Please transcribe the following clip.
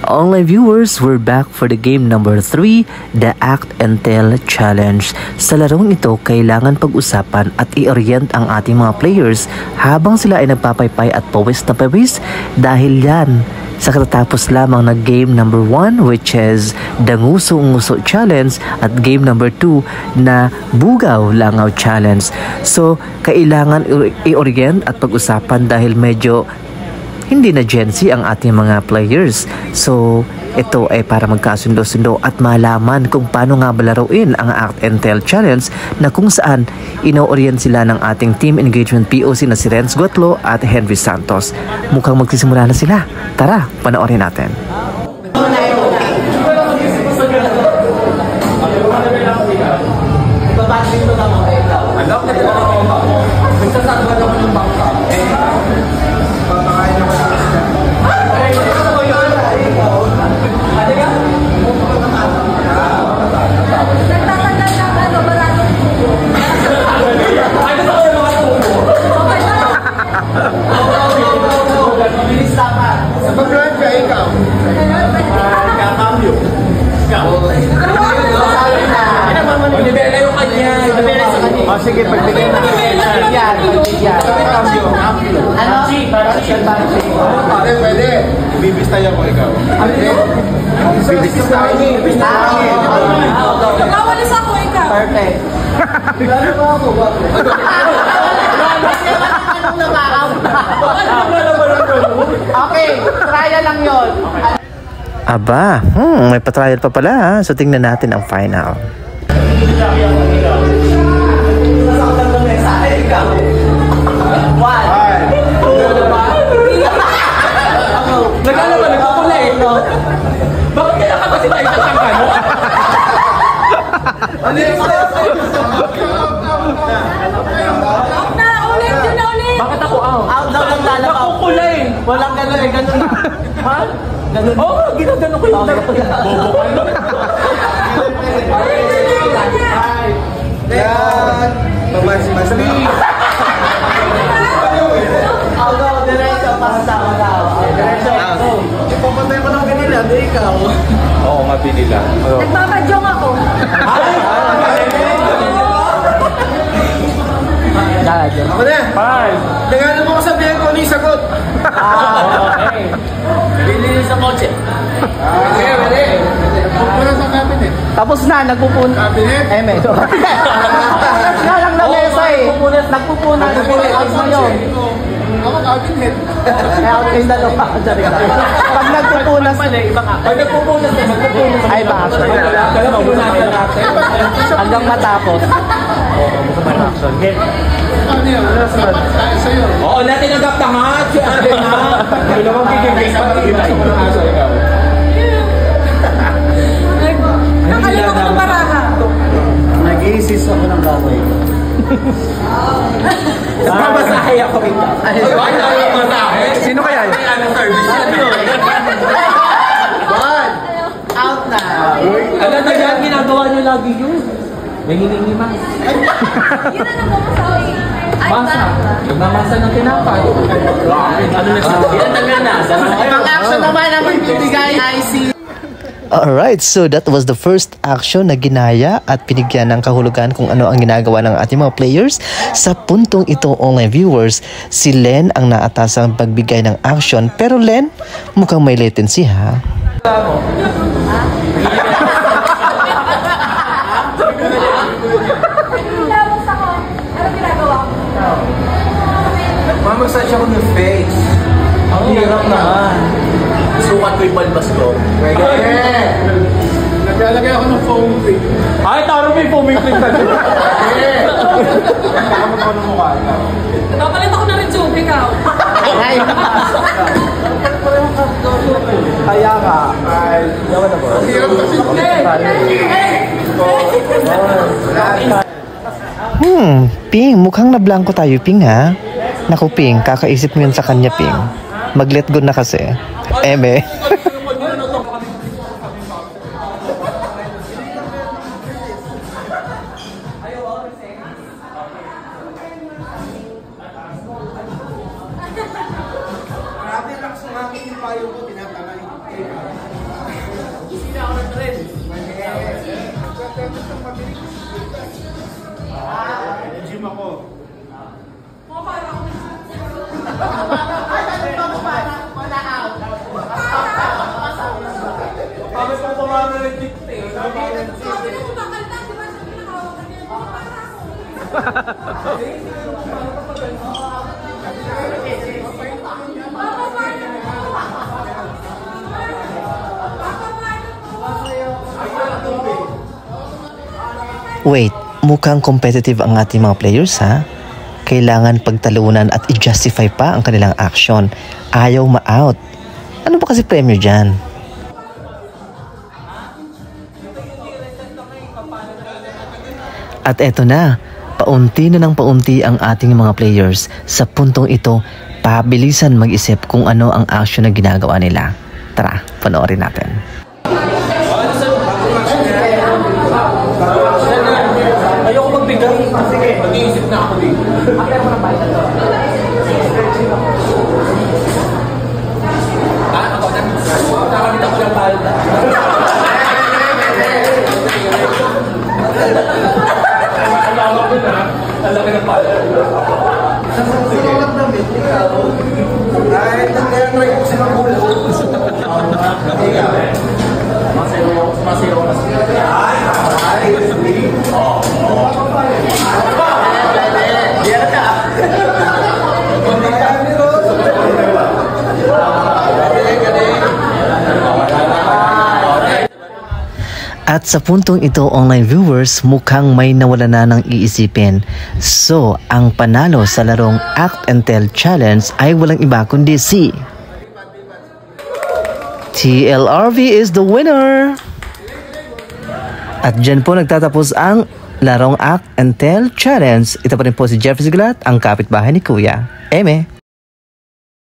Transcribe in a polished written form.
Online viewers, we're back for the game number 3, the Act and Tell Challenge. Sa larong ito, kailangan pag-usapan at i-orient ang ating mga players habang sila ay nagpapaypay at pawis na pawis dahil yan sa katatapos lamang na game number 1 which is the Nguso-Nguso Challenge at game number 2 na Bugaw Langaw Challenge. So, kailangan i-orient at pag-usapan dahil medyo hindi na Gen Z ang ating mga players. So, ito ay para magkasundo-sundo at malaman kung paano nga balaruin ang Act and Tell Challenge na kung saan ino-orient sila ng ating team engagement POC na si Renz Gotlo at Henry Santos. Mukhang magsisimula na sila. Tara, panoorin natin. Sige, pagbigay na. Pwede. Ibibistay ako ikaw. Ibibistay ako. Nakawalis ako ikaw. Perfect. Okay, trial lang yun. Aba, may patrial pa pala ha. So tingnan natin ang final. Nagkala ba nagpupula eh, no? Bakit kaya ka kasi tayo sa tangka, no? Out na! Ulit! Yun na ulit! Bakit ako out? Out daw lang lalakaw. Nakukula eh. Walang gano'n eh, gano'n na. Ha? Gano'n? Oo, ginagano ko yung bobo ka. Yan. Mamas. Out, diretso, pasa ako na. Diretso. Ipapatay mo ng kanila, di ikaw. Oo, nga pinila. Nagpapadyong ako. Ako na. Five. Nagano mo ko sabihin ko ni sagot. Okay. Bili sa kotse. Okay, ready. Pupunta sa cabinet. Tapos na, nagpupun. Cabinet? Medyo. Tapos nga lang na mesa eh. Nagpupunan. Out na yun. Ako cabinet. Out kayong dalawa. Pag nagpupunas. Pag nagpupunas. Ay, baka. Hanggang matapos. Ano yan? Sa'yo. Oo, natin nagaptangat. Si Ate na. Hindi naman kikigay sa ikaw. Nakalimutan ko ng baraha. Nag-iisis ako ng baboy. Masahe ako ito. Sino kaya yun? One. Out na. Ano na yan? Ginagawa niyo lagi yun. May hiningi mas. Yun na nagmamasahe. Masa. Nagmamasa ng tinapay. Ano na siya? Yan tagal na. Ang action naman ang magbibigay IC. Alright, so that was the first action na ginaya at pinigyan ng kahulugan kung ano ang ginagawa ng ating mga players. Sa puntong ito, online viewers, si Len ang naatasang pagbigay ng action. Pero Len, mukhang may latency ha? Mamassage ako ng face. Ang hirap naman. Sukat ko yung balbas ko. Naglalagay ako ng foam thing. Ay, taro may foaming thing na doon. Nakapag ko ng mukha. Napalit ako na rin tube, ikaw. Kaya ka. Ay, yawan na ba? Hirap kasi. Ping, mukhang nablangko tayo, Ping ha? Naku, Ping, kakaisip mo yun sa kanya, Ping. Mag-let go na kasi. Eme. Grabe lang sumangit yung payo ko, tinatamay. Gym ako. Mga para ako. Kami pa pumama ng tiktik. Sabi na kumakal na, di ba? Sabi na kawakan niya. Mga para ako. Wait, mukhang competitive ang ating mga players ha? Kailangan pagtalunan at i-justify pa ang kanilang action. Ayaw ma-out. Ano ba kasi premyo dyan? At eto na, paunti na ng paunti ang ating mga players. Sa puntong ito, pabilisan mag-isip kung ano ang action na ginagawa nila. Tara, panoorin natin. Ayoko magbigay. Sige, mag-iisip na ako dito. Nakakita ko ng palda. Alama ko na. Alaki ng palda. Sige. Ay, nag-try ko silang ulo. Masiro na siya. Ay, At sa puntong ito, online viewers, mukhang may nawala na ng iisipin. So, ang panalo sa larong Act and Tell Challenge ay walang iba kundi si TLRV is the winner! At dyan po nagtatapos ang larong Act and Tell Challenge. Ito pa rin po si Jeffrey Siglat, ang kapitbahay ni Kuya Eme.